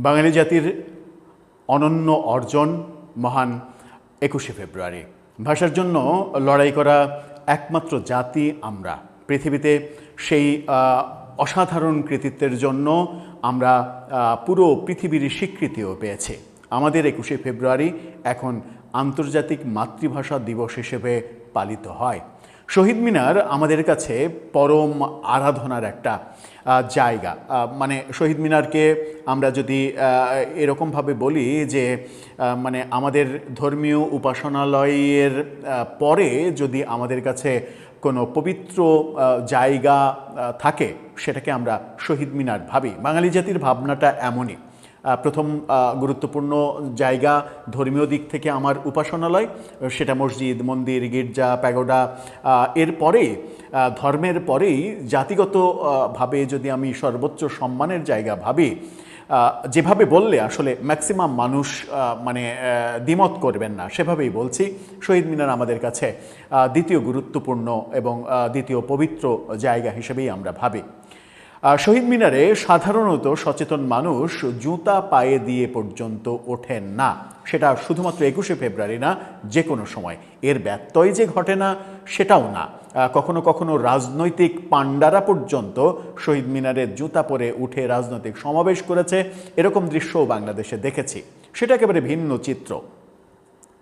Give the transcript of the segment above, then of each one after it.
বাঙালি জাতির অনন্য অর্জন মহান ২১শে ফেব্রুয়ারি। ভাষার জন্য লড়াই করা একমাত্র জাতি আমরা পৃথিবীতে। সেই অসাধারণ কৃতিত্বের জন্য আমরা পুরো পৃথিবীর স্বীকৃতিও পেয়েছি। আমাদের ২১শে ফেব্রুয়ারি এখন আন্তর্জাতিক মাতৃভাষা দিবস হিসেবে পালিত হয়। শহীদ মিনার আমাদের কাছে পরম আরাধনার একটা জায়গা। মানে শহীদ মিনারকে আমরা যদি এরকমভাবে বলি যে মানে আমাদের ধর্মীয় উপাসনালয়ের পরে যদি আমাদের কাছে কোনো পবিত্র জায়গা থাকে, সেটাকে আমরা শহীদ মিনার ভাবি। বাঙালি জাতির ভাবনাটা এমনই। প্রথম গুরুত্বপূর্ণ জায়গা ধর্মীয় দিক থেকে আমার উপাসনালয়, সেটা মসজিদ, মন্দির, গির্জা, প্যাগোডা। এরপরে ধর্মের পরেই জাতিগতভাবে যদি আমি সর্বোচ্চ সম্মানের জায়গা ভাবি, যেভাবে বললে আসলে ম্যাক্সিমাম মানুষ মানে দ্বিমত করবেন না, সেভাবেই বলছি। শহীদ মিনার আমাদের কাছে দ্বিতীয় গুরুত্বপূর্ণ এবং দ্বিতীয় পবিত্র জায়গা হিসেবেই আমরা ভাবি। শহীদ মিনারে সাধারণত সচেতন মানুষ জুতা পায়ে দিয়ে পর্যন্ত ওঠেন না। সেটা শুধুমাত্র ২১শে ফেব্রুয়ারি না, যে কোনো সময়। এর ব্যত্যয় যে ঘটে না সেটাও না। কখনো কখনো রাজনৈতিক পাণ্ডারা পর্যন্ত শহীদ মিনারে জুতা পরে উঠে রাজনৈতিক সমাবেশ করেছে, এরকম দৃশ্যও বাংলাদেশে দেখেছি। সেটা একেবারে ভিন্ন চিত্র।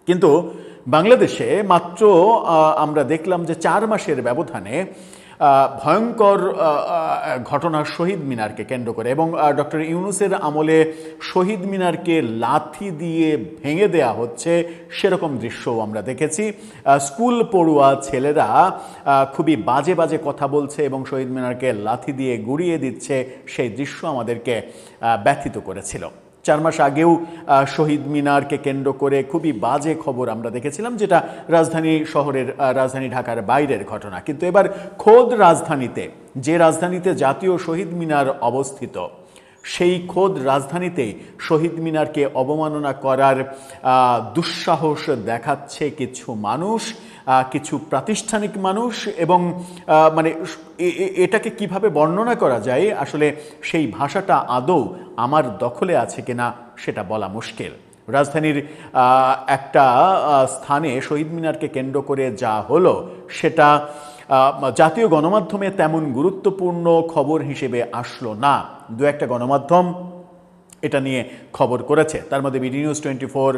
কিন্তু বাংলাদেশে মাত্র আমরা দেখলাম যে ৪ মাসের ব্যবধানে ভয়ঙ্কর ঘটনা শহীদ মিনারকে কেন্দ্র করে, এবং ডক্টর ইউনূসের আমলে শহীদ মিনারকে লাথি দিয়ে ভেঙে দেয়া হচ্ছে, সেরকম দৃশ্যও আমরা দেখেছি। স্কুল পড়ুয়া ছেলেরা খুবই বাজে বাজে কথা বলছে এবং শহীদ মিনারকে লাথি দিয়ে গুড়িয়ে দিচ্ছে, সেই দৃশ্য আমাদেরকে ব্যথিত করেছিল। ৪ মাস আগেও শহীদ মিনারকে কেন্দ্র করে খুবই বাজে খবর আমরা দেখেছিলাম, যেটা রাজধানী ঢাকার বাইরের ঘটনা। কিন্তু এবার খোদ রাজধানীতে, যে রাজধানীতে জাতীয় শহীদ মিনার অবস্থিত, সেই খোদ রাজধানীতেই শহীদ মিনারকে অবমাননা করার দুঃসাহস দেখাচ্ছে কিছু মানুষ, কিছু প্রাতিষ্ঠানিক মানুষ। এবং মানে এটাকে কিভাবে বর্ণনা করা যায়, আসলে সেই ভাষাটা আদৌ আমার দখলে আছে কিনা সেটা বলা মুশকিল। রাজধানীর একটা স্থানে শহীদ মিনারকে কেন্দ্র করে যা হলো, সেটা জাতীয় গণমাধ্যমে তেমন গুরুত্বপূর্ণ খবর হিসেবে আসলো না। দু একটা গণমাধ্যম এটা নিয়ে খবর করেছে, তার মধ্যে বিডি নিউজ 24,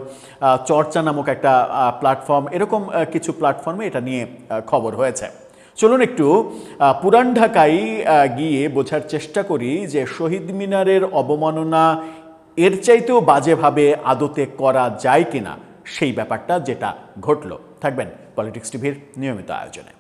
চর্চা নামক একটা প্ল্যাটফর্ম, এরকম কিছু প্ল্যাটফর্মে এটা নিয়ে খবর হয়েছে। চলুন একটু পুরান ঢাকায় গিয়ে বোঝার চেষ্টা করি যে শহীদ মিনারের অবমাননা এর চাইতেও বাজেভাবে আদতে করা যায় কিনা, সেই ব্যাপারটা যেটা ঘটলো। থাকবেন পলিটিক্স টিভির নিয়মিত আয়োজনে।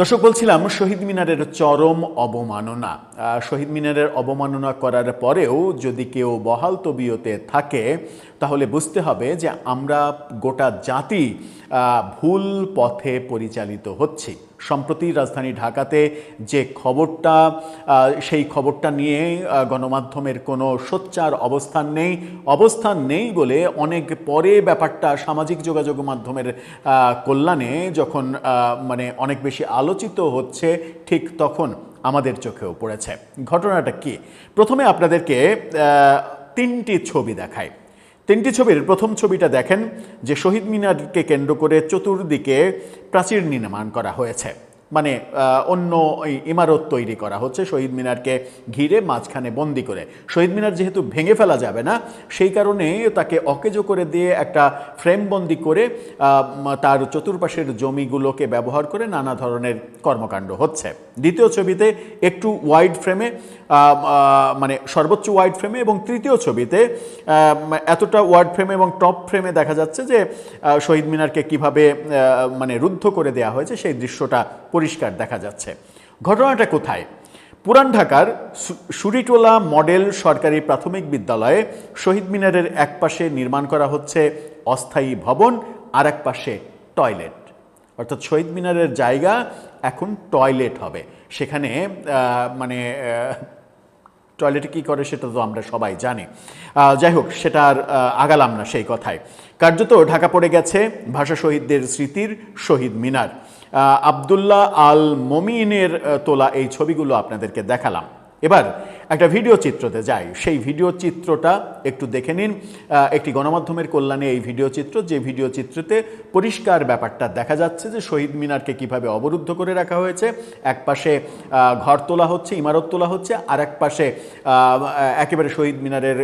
দর্শক, বলছিলাম শহীদ মিনারের চরম অবমাননা। শহীদ মিনারের অবমাননা করার পরেও যদি কেউ বহাল তবিয়তে থাকে, তাহলে বুঝতে হবে যে আমরা গোটা জাতি ভুল পথে পরিচালিত হচ্ছি। সম্প্রতি রাজধানী ঢাকাতে যে খবরটা, সেই খবরটা নিয়ে গণমাধ্যমের কোনো সোচ্চার অবস্থান নেই বলে অনেক পরে ব্যাপারটা সামাজিক যোগাযোগ মাধ্যমের কল্যাণে যখন মানে অনেক বেশি আলোচিত হচ্ছে, ঠিক তখন আমাদের চোখেও পড়েছে। ঘটনাটা কি? প্রথমে আপনাদেরকে 3টি ছবি দেখায়। 3টি ছবির প্রথম ছবিটা দেখেন যে শহীদ মিনারকে কেন্দ্র করে চতুর্দিকে প্রাচীর নির্মাণ করা হয়েছে, মানে অন্য ইমারত তৈরি করা হচ্ছে শহীদ মিনারকে ঘিরে, মাঝখানে বন্দি করে। শহীদ মিনার যেহেতু ভেঙে ফেলা যাবে না, সেই কারণে তাকে অকেজো করে দিয়ে একটা ফ্রেম বন্দি করে তার চতুর্পাশের জমিগুলোকে ব্যবহার করে নানা ধরনের কর্মকাণ্ড হচ্ছে। দ্বিতীয় ছবিতে একটু ওয়াইড ফ্রেমে, মানে সর্বোচ্চ ওয়াইড ফ্রেমে, এবং তৃতীয় ছবিতে এতটা ওয়াইড ফ্রেমে এবং টপ ফ্রেমে দেখা যাচ্ছে যে শহীদ মিনারকে কিভাবে মানে রুদ্ধ করে দেওয়া হয়েছে, সেই দৃশ্যটা পরিষ্কার দেখা যাচ্ছে। ঘটনাটা কোথায়? পুরান ঢাকার সুরিটোলা মডেল সরকারি প্রাথমিক বিদ্যালয়ে শহীদ মিনারের এক পাশে নির্মাণ করা হচ্ছে অস্থায়ী ভবন, আর এক পাশে টয়লেট। অর্থাৎ শহীদ মিনারের জায়গা এখন টয়লেট হবে। সেখানে মানে টয়লেটে কী করে সেটা তো আমরা সবাই জানি। যাই হোক, সেটা আর আগালাম না সেই কথায়। কার্যত ঢাকা পড়ে গেছে ভাষা শহীদদের স্মৃতির শহীদ মিনার। আবদুল্লাহ আল মমিনের তোলা এই ছবিগুলো আপনাদেরকে দেখালাম। এবার একটা ভিডিও চিত্রতে যাই, সেই ভিডিও চিত্রটা একটু দেখে নিন। একটি গণমাধ্যমের কল্যাণে এই ভিডিও চিত্র, যে ভিডিও চিত্রতে পরিষ্কার ব্যাপারটা দেখা যাচ্ছে যে শহীদ মিনারকে কিভাবে অবরুদ্ধ করে রাখা হয়েছে। এক পাশে ঘর তোলা হচ্ছে, ইমারত তোলা হচ্ছে, আর এক পাশে একেবারে শহীদ মিনারের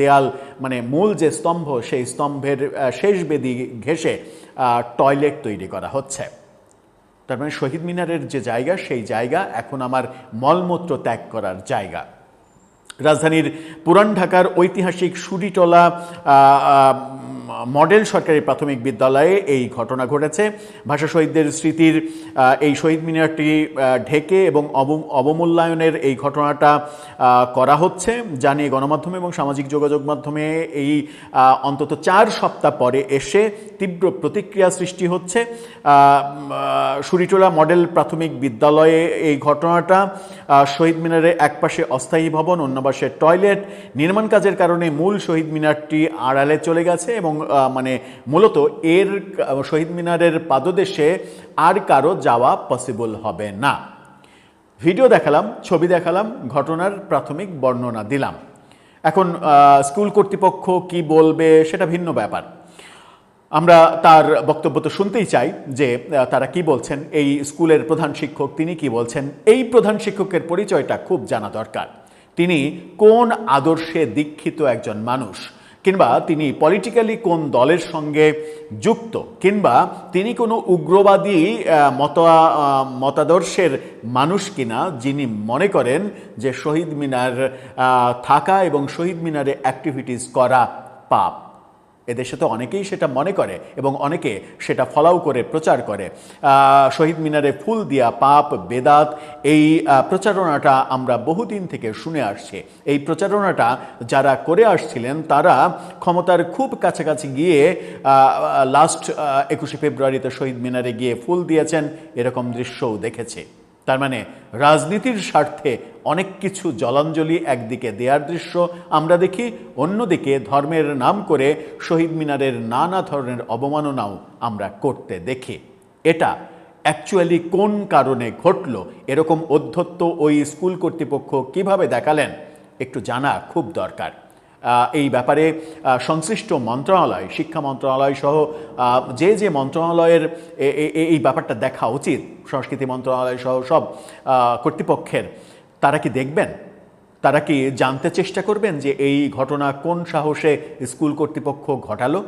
দেয়াল মানে মূল যে স্তম্ভ, সেই স্তম্ভের শেষ বেদি ঘেঁষে টয়লেট তৈরি করা হচ্ছে। তার মানে শহীদ মিনারের যে জায়গা, সেই জায়গা এখন আমার মলমূত্র ত্যাগ করার জায়গা। রাজধানীর পুরান ঢাকার ঐতিহাসিক সুরিটলা মডেল সরকারি প্রাথমিক বিদ্যালয়ে এই ঘটনা ঘটেছে। ভাষা শহীদদের স্মৃতির এই শহীদ মিনারটি ঢেকে এবং অবমূল্যায়নের এই ঘটনাটা করা হচ্ছে, যা নিয়ে গণমাধ্যমে এবং সামাজিক যোগাযোগ মাধ্যমে এই অন্তত 4 সপ্তাহ পরে এসে তীব্র প্রতিক্রিয়া সৃষ্টি হচ্ছে। সুরিটোলা মডেল প্রাথমিক বিদ্যালয়ে এই ঘটনাটা, শহীদ মিনারের এক পাশে অস্থায়ী ভবন, অন্য পাশে টয়লেট। নির্মাণ কাজের কারণে মূল শহীদ মিনারটি আড়ালে চলে গেছে এবং মানে মূলত এর শহীদ মিনারের পাদদেশে আর কারো যাওয়া পসিবল হবে না। ভিডিও দেখালাম, ছবি দেখালাম, ঘটনার প্রাথমিক বর্ণনা দিলাম। এখন স্কুল কর্তৃপক্ষ কি বলবে সেটা ভিন্ন ব্যাপার। আমরা তার বক্তব্য তো শুনতেই চাই যে তারা কি বলছেন। এই স্কুলের প্রধান শিক্ষক তিনি কি বলছেন, এই প্রধান শিক্ষকের পরিচয়টা খুব জানা দরকার। তিনি কোন আদর্শে দীক্ষিত একজন মানুষ, কিংবা তিনি পলিটিক্যালি কোন দলের সঙ্গে যুক্ত, কিংবা তিনি কোনো উগ্রবাদী মতাদর্শের মানুষ কিনা, যিনি মনে করেন যে শহীদ মিনার থাকা এবং শহীদ মিনারে অ্যাক্টিভিটিস করা পাপ। এদেশে তো অনেকেই সেটা মনে করে এবং অনেকে সেটা ফলাও করে প্রচার করে। শহীদ মিনারে ফুল দিয়া পাপ, বেদাত, এই প্রচারণাটা আমরা বহুদিন থেকে শুনে আসছি। এই প্রচারণাটা যারা করে আসছিলেন তারা ক্ষমতার খুব কাছাকাছি গিয়ে লাস্ট 21শে ফেব্রুয়ারিতে শহীদ মিনারে গিয়ে ফুল দিয়েছেন, এরকম দৃশ্যও দেখেছি। তার মানে রাজনীতির স্বার্থে অনেক কিছু জলাঞ্জলি একদিকে দেওয়ার দৃশ্য আমরা দেখি, অন্যদিকে ধর্মের নাম করে শহীদ মিনারের নানা ধরনের অবমাননাও আমরা করতে দেখি। এটা অ্যাকচুয়ালি কোন কারণে ঘটল, এরকম অধ্যত্ত ওই স্কুল কর্তৃপক্ষ কিভাবে দেখালেন, একটু জানা খুব দরকার। এই ব্যাপারে সংশ্লিষ্ট মন্ত্রণালয়, শিক্ষা মন্ত্রণালয় সহ যে মন্ত্রণালয়ের এই ব্যাপারটা দেখা উচিত, সংস্কৃতি মন্ত্রণালয় সহ সব কর্তৃপক্ষের, তারা কি দেখবেন? তারা কি জানতে চেষ্টা করবেন যে এই ঘটনা কোন সাহসে স্কুল কর্তৃপক্ষ ঘটালো?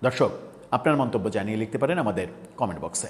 দর্শক, আপনার মন্তব্য জানিয়ে লিখতে পারেন আমাদের কমেন্ট বক্সে।